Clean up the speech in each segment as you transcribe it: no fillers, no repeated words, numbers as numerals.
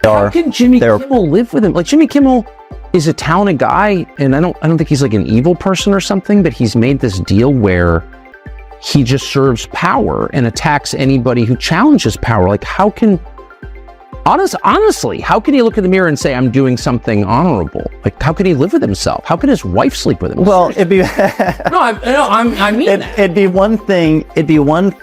How can Jimmy Kimmel live with him? Like, Jimmy Kimmel is a talented guy, and I don't think he's like an evil person or something, but he's made this deal where he just serves power and attacks anybody who challenges power. Like, how can, honestly, how can he look in the mirror and say, I'm doing something honorable? Like, how can he live with himself? How can his wife sleep with him? Well, it'd be I mean it'd be one thing.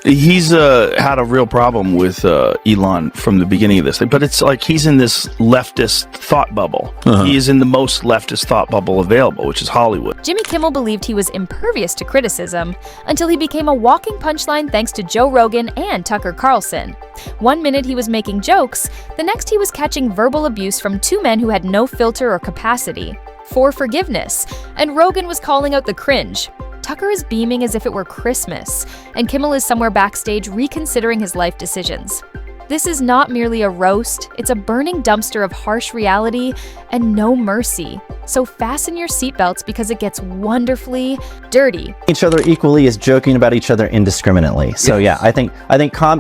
He's had a real problem with Elon from the beginning of this thing, but it's like he's in this leftist thought bubble. He is in the most leftist thought bubble available, which is Hollywood. Jimmy Kimmel believed he was impervious to criticism until he became a walking punchline thanks to Joe Rogan and Tucker Carlson. One minute he was making jokes, the next he was catching verbal abuse from two men who had no filter or capacity. For forgiveness, and Rogan was calling out the cringe. Tucker is beaming as if it were Christmas, and Kimmel is somewhere backstage reconsidering his life decisions. This is not merely a roast, it's a burning dumpster of harsh reality and no mercy. So fasten your seatbelts because it gets wonderfully dirty. Each other equally is joking about each other indiscriminately. So yeah, I think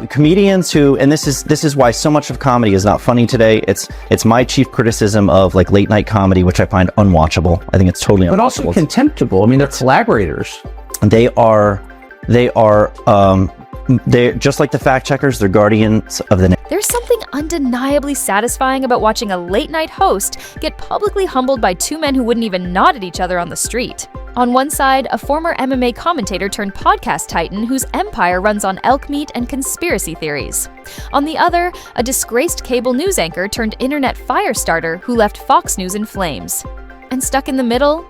comedians who, and this is why so much of comedy is not funny today. It's my chief criticism of like late night comedy, which I find unwatchable. I think it's totally unwatchable. But also contemptible. I mean, they're collaborators. They're just like the fact checkers, they're guardians of the. There's something undeniably satisfying about watching a late night host get publicly humbled by two men who wouldn't even nod at each other on the street. On one side, a former MMA commentator turned podcast titan whose empire runs on elk meat and conspiracy theories. On the other, a disgraced cable news anchor turned internet fire starter who left Fox News in flames. And stuck in the middle,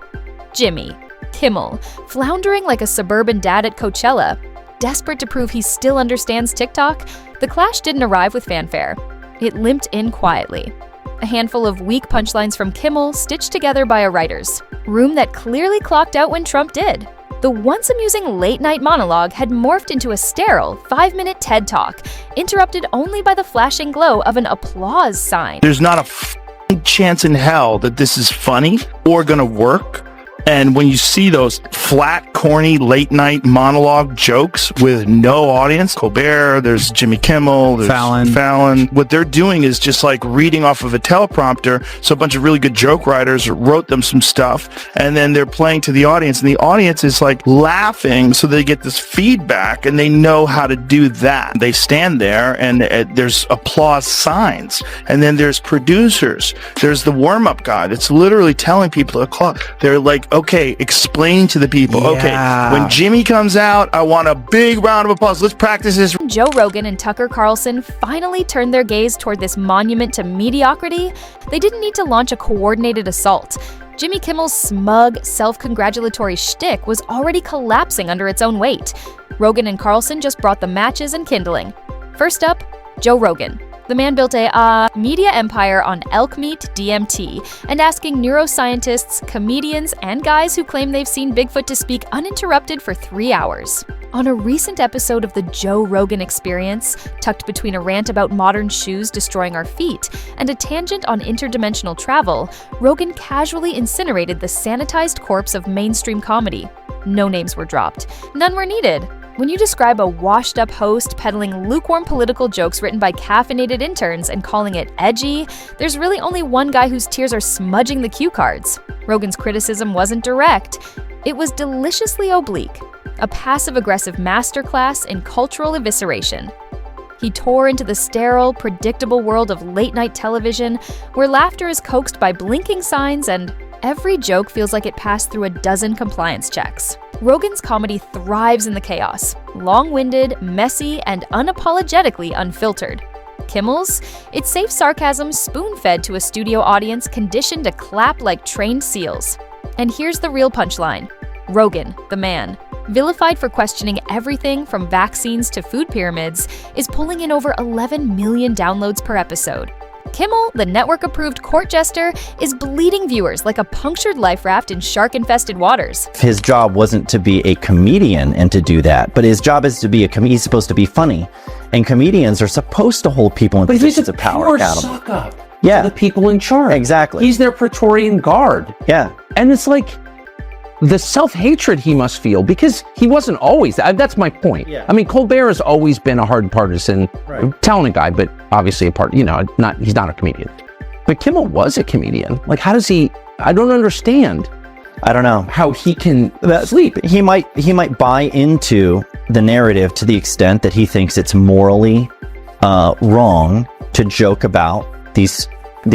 Jimmy Kimmel, floundering like a suburban dad at Coachella. Desperate to prove he still understands TikTok, the clash didn't arrive with fanfare. It limped in quietly. A handful of weak punchlines from Kimmel stitched together by a writer's room that clearly clocked out when Trump did. The once amusing late-night monologue had morphed into a sterile 5-minute TED Talk, interrupted only by the flashing glow of an applause sign. There's not a chance in hell that this is funny or gonna work. And when you see those flat, corny, late-night monologue jokes with no audience, Colbert, there's Jimmy Kimmel, there's Fallon. What they're doing is just like reading off of a teleprompter. So a bunch of really good joke writers wrote them some stuff, and then they're playing to the audience, and the audience is like laughing, so they get this feedback, and they know how to do that. They stand there, and there's applause signs, and then there's producers. There's the warm-up guy that's literally telling people to clap. They're like, okay, explain to the people. Yeah. Okay, when Jimmy comes out, I want a big round of applause. Let's practice this. Joe Rogan and Tucker Carlson finally turned their gaze toward this monument to mediocrity. They didn't need to launch a coordinated assault. Jimmy Kimmel's smug, self-congratulatory shtick was already collapsing under its own weight. Rogan and Carlson just brought the matches and kindling. First up, Joe Rogan. The man built a media empire on elk meat, DMT, and asking neuroscientists, comedians, and guys who claim they've seen Bigfoot to speak uninterrupted for 3 hours. On a recent episode of the Joe Rogan Experience, tucked between a rant about modern shoes destroying our feet and a tangent on interdimensional travel, Rogan casually incinerated the sanitized corpse of mainstream comedy. No names were dropped. None were needed. When you describe a washed-up host peddling lukewarm political jokes written by caffeinated interns and calling it edgy, there's really only one guy whose tears are smudging the cue cards. Rogan's criticism wasn't direct. It was deliciously oblique, a passive-aggressive masterclass in cultural evisceration. He tore into the sterile, predictable world of late-night television, where laughter is coaxed by blinking signs and every joke feels like it passed through a dozen compliance checks. Rogan's comedy thrives in the chaos, long-winded, messy, and unapologetically unfiltered. Kimmel's, it's safe sarcasm spoon-fed to a studio audience conditioned to clap like trained seals. And here's the real punchline. Rogan, the man, vilified for questioning everything from vaccines to food pyramids, is pulling in over 11 million downloads per episode. Kimmel, the network-approved court jester, is bleeding viewers like a punctured life raft in shark-infested waters. His job wasn't to be a comedian and to do that, but his job is to be he's supposed to be funny. And comedians are supposed to hold people in positions of power accountable. Suck up to the people in charge. Exactly. He's their Praetorian guard. Yeah. And it's like, the self-hatred he must feel, because he wasn't always, that's my point. Yeah. I mean, Colbert has always been a hard partisan, talented guy, but obviously he's not a comedian. But Kimmel was a comedian. Like, how does I don't understand. I don't know how he can sleep. He might buy into the narrative to the extent that he thinks it's morally wrong to joke about these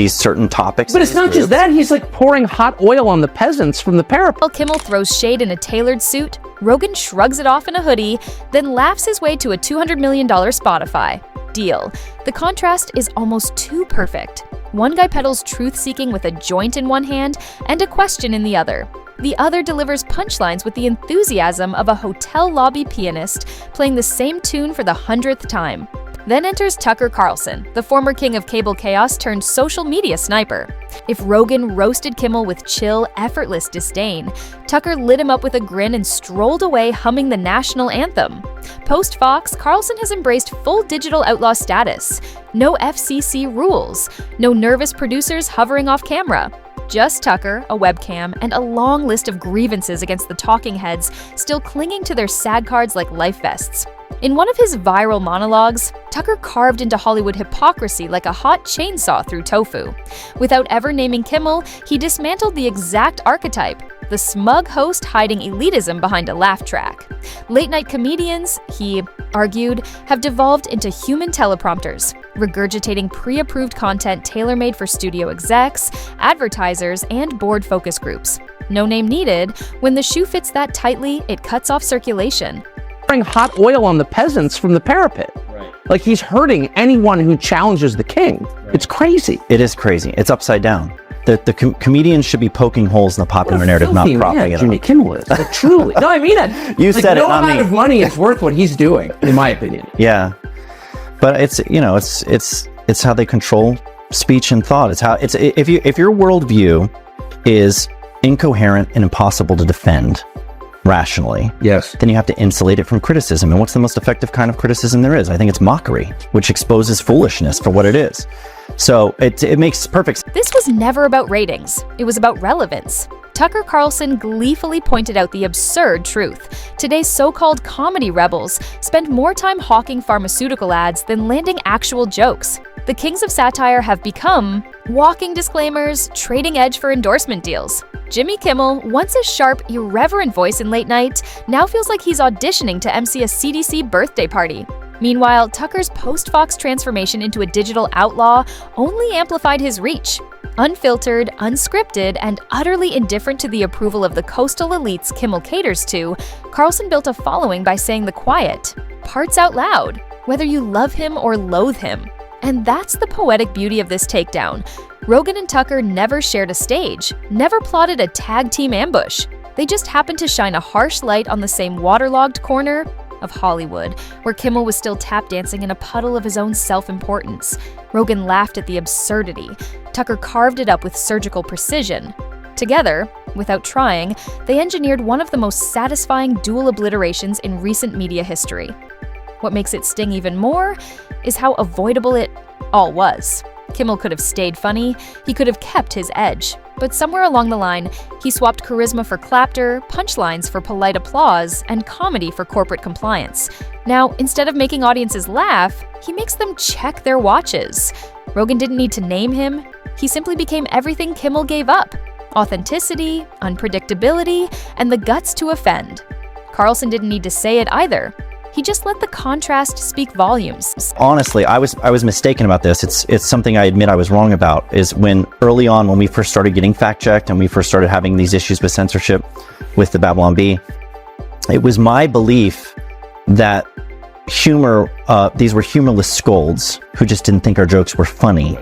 certain topics. But it's not just that. He's like pouring hot oil on the peasants from the parapet. While Kimmel throws shade in a tailored suit, Rogan shrugs it off in a hoodie, then laughs his way to a $200 million Spotify deal. The contrast is almost too perfect. One guy peddles truth-seeking with a joint in one hand and a question in the other. The other delivers punchlines with the enthusiasm of a hotel lobby pianist playing the same tune for the 100th time. Then enters Tucker Carlson, the former king of cable chaos turned social media sniper. If Rogan roasted Kimmel with chill, effortless disdain, Tucker lit him up with a grin and strolled away humming the national anthem. Post-Fox, Carlson has embraced full digital outlaw status. No FCC rules. No nervous producers hovering off camera. Just Tucker, a webcam, and a long list of grievances against the talking heads still clinging to their SAG cards like life vests. In one of his viral monologues, Tucker carved into Hollywood hypocrisy like a hot chainsaw through tofu. Without ever naming Kimmel, he dismantled the exact archetype, the smug host hiding elitism behind a laugh track. Late-night comedians, he argued, have devolved into human teleprompters, regurgitating pre-approved content tailor-made for studio execs, advertisers, and board focus groups. No name needed. When the shoe fits that tightly, it cuts off circulation. Hot oil on the peasants from the parapet. Like, he's hurting anyone who challenges the king. It's crazy. It is crazy. It's upside down. The comedians should be poking holes in the popular narrative, not propping it Jimmy up. Kimmel is. Like, truly. No, I mean it. You said it, no not amount me. of money is worth what he's doing, in my opinion. Yeah, but it's how they control speech and thought. If your worldview is incoherent and impossible to defend rationally, yes, then you have to insulate it from criticism. And what's the most effective kind of criticism there is? I think it's mockery, which exposes foolishness for what it is. So it makes perfect sense. This was never about ratings. It was about relevance. Tucker Carlson gleefully pointed out the absurd truth. Today's so-called comedy rebels spend more time hawking pharmaceutical ads than landing actual jokes. The kings of satire have become walking disclaimers, trading edge for endorsement deals. Jimmy Kimmel, once a sharp, irreverent voice in late night, now feels like he's auditioning to MC a CDC birthday party. Meanwhile, Tucker's post-Fox transformation into a digital outlaw only amplified his reach. Unfiltered, unscripted, and utterly indifferent to the approval of the coastal elites Kimmel caters to, Carlson built a following by saying the quiet parts out loud, whether you love him or loathe him. And that's the poetic beauty of this takedown. Rogan and Tucker never shared a stage, never plotted a tag team ambush. They just happened to shine a harsh light on the same waterlogged corner of Hollywood, where Kimmel was still tap dancing in a puddle of his own self-importance. Rogan laughed at the absurdity. Tucker carved it up with surgical precision. Together, without trying, they engineered one of the most satisfying dual obliterations in recent media history. What makes it sting even more is how avoidable it all was. Kimmel could have stayed funny, he could have kept his edge, but somewhere along the line, he swapped charisma for clapter, punchlines for polite applause, and comedy for corporate compliance. Now, instead of making audiences laugh, he makes them check their watches. Rogan didn't need to name him, he simply became everything Kimmel gave up: authenticity, unpredictability, and the guts to offend. Carlson didn't need to say it either. He just let the contrast speak volumes. Honestly, I was mistaken about this. It's something I admit I was wrong about, is when early on, when we first started getting fact-checked and we first started having these issues with censorship with the Babylon Bee, it was my belief that these were humorless scolds who just didn't think our jokes were funny,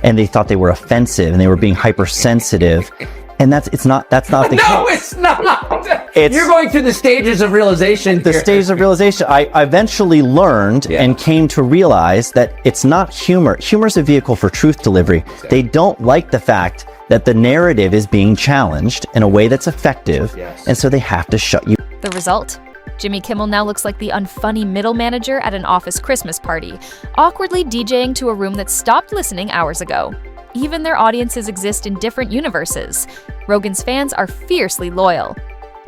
and they thought they were offensive and they were being hypersensitive. And that's not the case. No, it's not. You're going through the stages of realization. The stages of realization. I eventually learned and came to realize that it's not humor. Humor's a vehicle for truth delivery. They don't like the fact that the narrative is being challenged in a way that's effective, and so they have to shut you. The result? Jimmy Kimmel now looks like the unfunny middle manager at an office Christmas party, awkwardly DJing to a room that stopped listening hours ago. Even their audiences exist in different universes. Rogan's fans are fiercely loyal.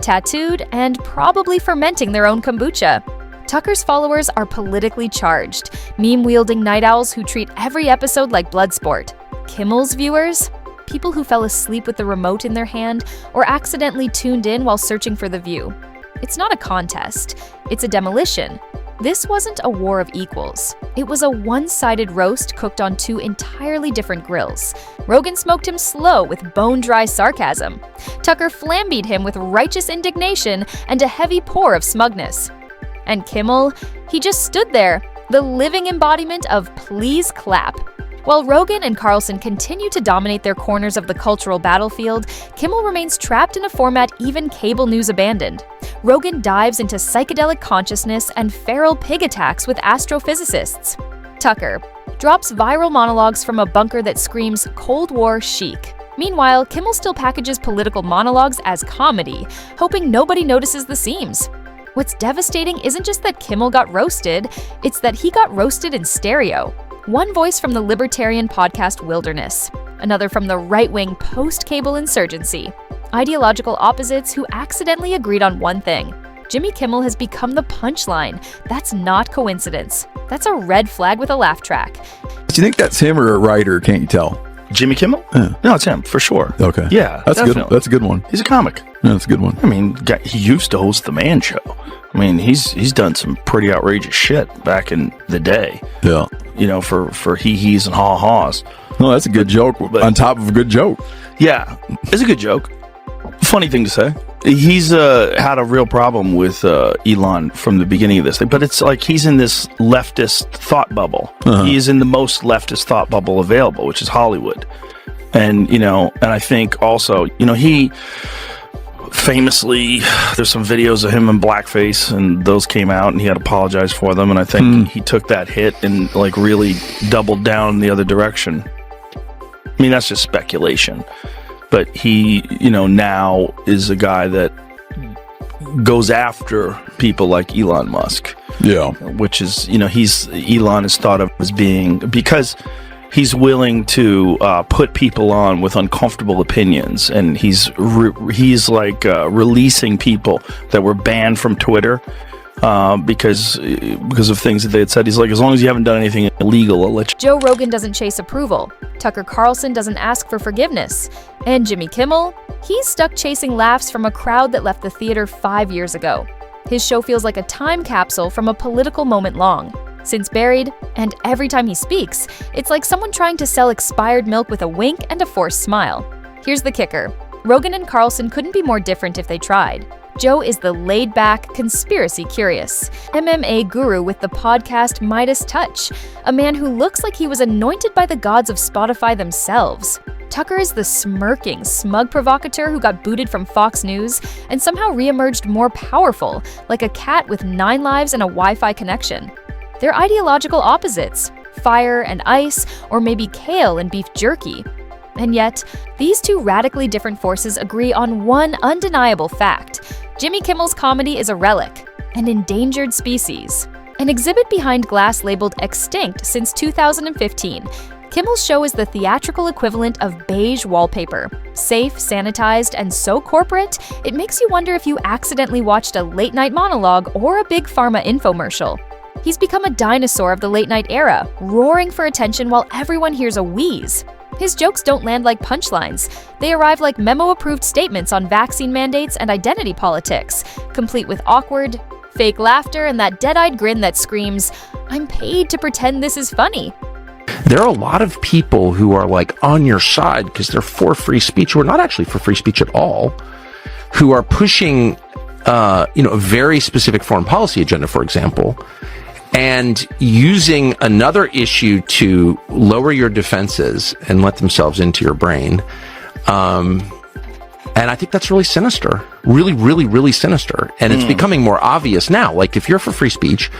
tattooed, and probably fermenting their own kombucha. Tucker's followers are politically charged, meme-wielding night owls who treat every episode like Bloodsport. Kimmel's viewers? People who fell asleep with the remote in their hand or accidentally tuned in while searching for The View. It's not a contest, it's a demolition. This wasn't a war of equals. It was a one-sided roast cooked on two entirely different grills. Rogan smoked him slow with bone-dry sarcasm. Tucker flambeed him with righteous indignation and a heavy pour of smugness. And Kimmel, he just stood there, the living embodiment of please clap. While Rogan and Carlson continue to dominate their corners of the cultural battlefield, Kimmel remains trapped in a format even cable news abandoned. Rogan dives into psychedelic consciousness and feral pig attacks with astrophysicists. Tucker drops viral monologues from a bunker that screams Cold War chic. Meanwhile, Kimmel still packages political monologues as comedy, hoping nobody notices the seams. What's devastating isn't just that Kimmel got roasted, it's that he got roasted in stereo. One voice from the libertarian podcast Wilderness, another from the right-wing post-cable insurgency. Ideological opposites who accidentally agreed on one thing. Jimmy Kimmel has become the punchline. That's not coincidence. That's a red flag with a laugh track. Do you think that's him or a writer? Can't you tell? Jimmy Kimmel? Yeah. No, it's him, for sure. Okay. Yeah, That's definitely. good. That's a good one. He's a comic. Yeah, that's a good one. I mean, he used to host The Man Show. I mean, he's done some pretty outrageous shit back in the day. Yeah. You know, for he-he's and ha-ha's. No, that's a good joke on top of a good joke. Yeah, it's a good joke. Funny thing to say. He's had a real problem with Elon from the beginning of this thing, but it's like he's in this leftist thought bubble. He is in the most leftist thought bubble available, which is Hollywood. And, you know, and I think also, you know, he famously, there's some videos of him in blackface, and those came out, and he had apologized for them, and I think he took that hit and, like, really doubled down the other direction. I mean, that's just speculation. But he, you know, now is a guy that goes after people like Elon Musk. Yeah. Which is, you know, Elon is thought of as being, because he's willing to put people on with uncomfortable opinions, and he's releasing people that were banned from Twitter because of things that they had said. He's like, as long as you haven't done anything illegal, I'll let you. Joe Rogan doesn't chase approval. Tucker Carlson doesn't ask for forgiveness. And Jimmy Kimmel, he's stuck chasing laughs from a crowd that left the theater 5 years ago. His show feels like a time capsule from a political moment long. Since buried, and every time he speaks, it's like someone trying to sell expired milk with a wink and a forced smile. Here's the kicker. Rogan and Carlson couldn't be more different if they tried. Joe is the laid-back, conspiracy-curious MMA guru with the podcast Midas Touch, a man who looks like he was anointed by the gods of Spotify themselves. Tucker is the smirking, smug provocateur who got booted from Fox News and somehow reemerged more powerful, like a cat with 9 lives and a Wi-Fi connection. They're ideological opposites, fire and ice, or maybe kale and beef jerky. And yet, these two radically different forces agree on one undeniable fact. Jimmy Kimmel's comedy is a relic, an endangered species. An exhibit behind glass labeled extinct since 2015, Kimmel's show is the theatrical equivalent of beige wallpaper. Safe, sanitized, and so corporate, it makes you wonder if you accidentally watched a late-night monologue or a big pharma infomercial. He's become a dinosaur of the late-night era, roaring for attention while everyone hears a wheeze. His jokes don't land like punchlines. They arrive like memo-approved statements on vaccine mandates and identity politics, complete with awkward, fake laughter and that dead-eyed grin that screams, "I'm paid to pretend this is funny." There are a lot of people who are like on your side because they're for free speech, or not actually for free speech at all, who are pushing, a very specific foreign policy agenda, for example, and using another issue to lower your defenses and let themselves into your brain. And I think that's really sinister, really, really, really sinister. And it's becoming more obvious now. Like, if you're for free speech,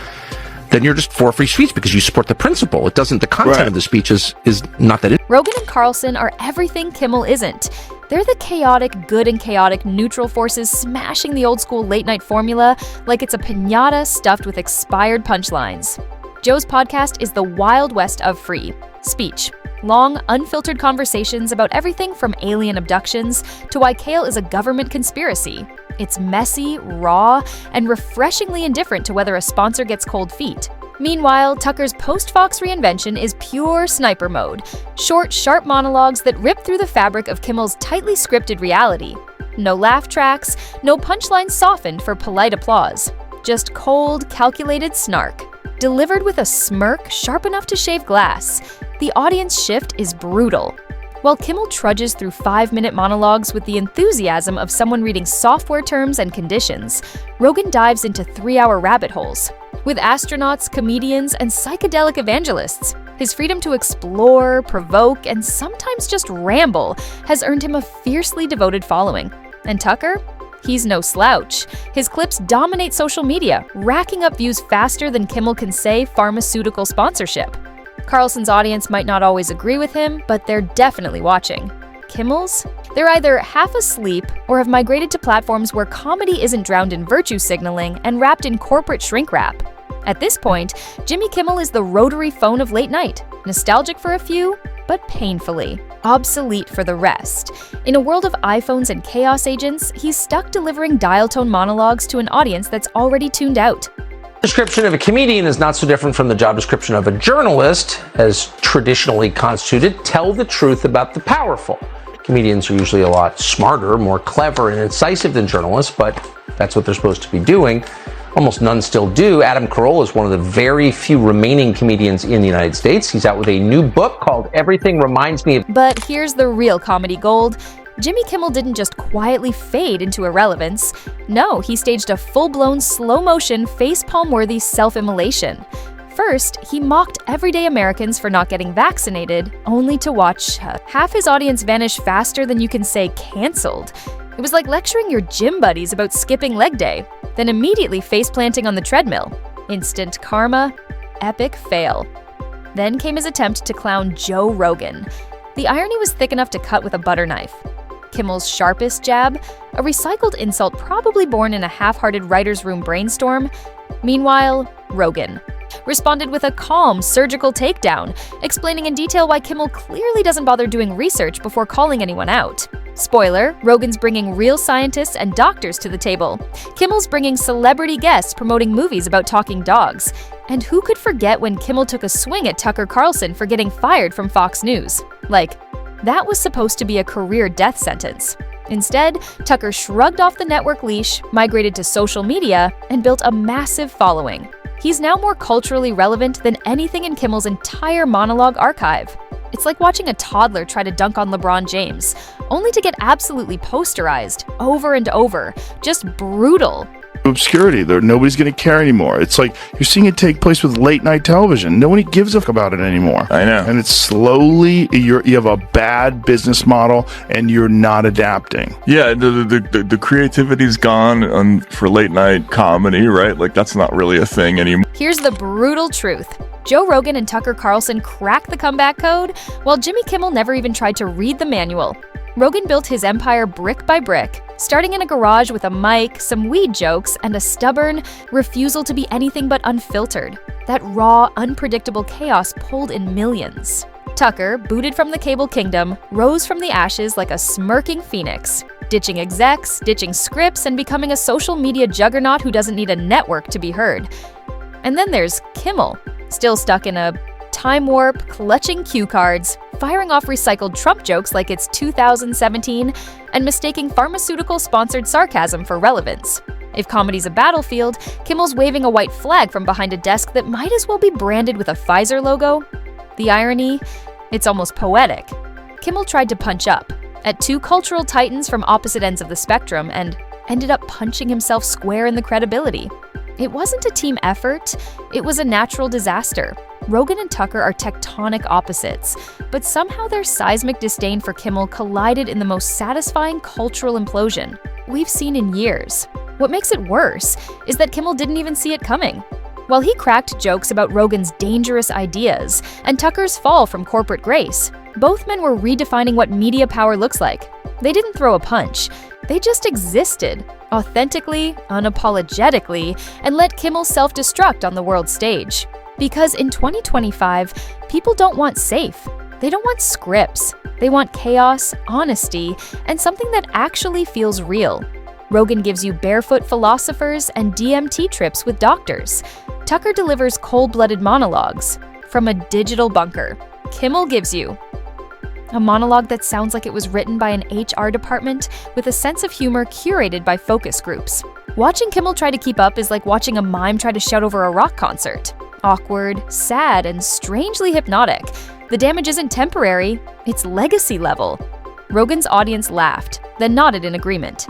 then you're just for free speech because you support the principle. It doesn't, the content of the speech is not that. Rogan and Carlson are everything Kimmel isn't. They're the chaotic good and chaotic neutral forces smashing the old school late night formula like it's a piñata stuffed with expired punchlines. Joe's podcast is the Wild West of free speech. Long, unfiltered conversations about everything from alien abductions to why kale is a government conspiracy. It's messy, raw, and refreshingly indifferent to whether a sponsor gets cold feet. Meanwhile, Tucker's post-Fox reinvention is pure sniper mode. Short, sharp monologues that rip through the fabric of Kimmel's tightly scripted reality. No laugh tracks, no punchlines softened for polite applause. Just cold, calculated snark. Delivered with a smirk sharp enough to shave glass. The audience shift is brutal. While Kimmel trudges through 5-minute monologues with the enthusiasm of someone reading software terms and conditions, Rogan dives into 3-hour rabbit holes. With astronauts, comedians, and psychedelic evangelists, his freedom to explore, provoke, and sometimes just ramble has earned him a fiercely devoted following. And Tucker? He's no slouch. His clips dominate social media, racking up views faster than Kimmel can say pharmaceutical sponsorship. Carlson's audience might not always agree with him, but they're definitely watching. Kimmel's? They're either half asleep or have migrated to platforms where comedy isn't drowned in virtue signaling and wrapped in corporate shrink wrap. At this point, Jimmy Kimmel is the rotary phone of late night, nostalgic for a few, but painfully obsolete for the rest. In a world of iPhones and chaos agents, he's stuck delivering dial tone monologues to an audience that's already tuned out. Description of a comedian is not so different from the job description of a journalist, as traditionally constituted. Tell the truth about the powerful. Comedians are usually a lot smarter, more clever, and incisive than journalists, but that's what they're supposed to be doing. Almost none still do. Adam Carolla is one of the very few remaining comedians in the United States. He's out with a new book called Everything Reminds Me of... But here's the real comedy gold. Jimmy Kimmel didn't just quietly fade into irrelevance. No, he staged a full-blown, slow-motion, face-palm-worthy self-immolation. First, he mocked everyday Americans for not getting vaccinated, only to watch half his audience vanish faster than you can say canceled. It was like lecturing your gym buddies about skipping leg day, then immediately face-planting on the treadmill. Instant karma, epic fail. Then came his attempt to clown Joe Rogan. The irony was thick enough to cut with a butter knife. Kimmel's sharpest jab, a recycled insult probably born in a half-hearted writer's room brainstorm. Meanwhile, Rogan responded with a calm, surgical takedown, explaining in detail why Kimmel clearly doesn't bother doing research before calling anyone out. Spoiler, Rogan's bringing real scientists and doctors to the table. Kimmel's bringing celebrity guests promoting movies about talking dogs. And who could forget when Kimmel took a swing at Tucker Carlson for getting fired from Fox News? Like, that was supposed to be a career death sentence. Instead, Tucker shrugged off the network leash, migrated to social media, and built a massive following. He's now more culturally relevant than anything in Kimmel's entire monologue archive. It's like watching a toddler try to dunk on LeBron James, only to get absolutely posterized over and over. Just brutal. Obscurity. Nobody's going to care anymore. It's like you're seeing it take place with late night television. Nobody gives a fuck about it anymore. I know. And it's slowly, you have a bad business model and you're not adapting. Yeah, the creativity's gone for late night comedy, right? Like, that's not really a thing anymore. Here's the brutal truth. Joe Rogan and Tucker Carlson cracked the comeback code, while Jimmy Kimmel never even tried to read the manual. Rogan built his empire brick by brick, starting in a garage with a mic, some weed jokes, and a stubborn refusal to be anything but unfiltered. That raw, unpredictable chaos pulled in millions. Tucker, booted from the cable kingdom, rose from the ashes like a smirking phoenix, ditching execs, ditching scripts, and becoming a social media juggernaut who doesn't need a network to be heard. And then there's Kimmel, still stuck in a time warp, clutching cue cards, firing off recycled Trump jokes like it's 2017, and mistaking pharmaceutical-sponsored sarcasm for relevance. If comedy's a battlefield, Kimmel's waving a white flag from behind a desk that might as well be branded with a Pfizer logo. The irony? It's almost poetic. Kimmel tried to punch up at two cultural titans from opposite ends of the spectrum and ended up punching himself square in the credibility. It wasn't a team effort, it was a natural disaster. Rogan and Tucker are tectonic opposites, but somehow their seismic disdain for Kimmel collided in the most satisfying cultural implosion we've seen in years. What makes it worse is that Kimmel didn't even see it coming. While he cracked jokes about Rogan's dangerous ideas and Tucker's fall from corporate grace, both men were redefining what media power looks like. They didn't throw a punch, they just existed, authentically, unapologetically, and let Kimmel self-destruct on the world stage. Because in 2025, people don't want safe. They don't want scripts. They want chaos, honesty, and something that actually feels real. Rogan gives you barefoot philosophers and DMT trips with doctors. Tucker delivers cold-blooded monologues from a digital bunker. Kimmel gives you a monologue that sounds like it was written by an HR department with a sense of humor curated by focus groups. Watching Kimmel try to keep up is like watching a mime try to shout over a rock concert. Awkward, sad, and strangely hypnotic. The damage isn't temporary, it's legacy level. Rogan's audience laughed, then nodded in agreement.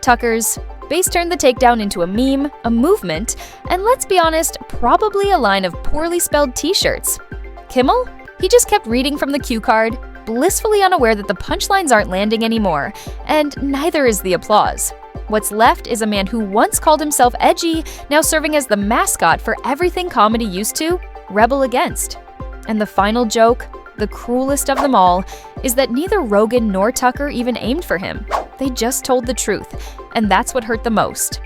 Tucker's base turned the takedown into a meme, a movement, and let's be honest, probably a line of poorly spelled t-shirts. Kimmel? He just kept reading from the cue card, blissfully unaware that the punchlines aren't landing anymore, and neither is the applause. What's left is a man who once called himself edgy, now serving as the mascot for everything comedy used to rebel against. And the final joke, the cruelest of them all, is that neither Rogan nor Tucker even aimed for him. They just told the truth, and that's what hurt the most.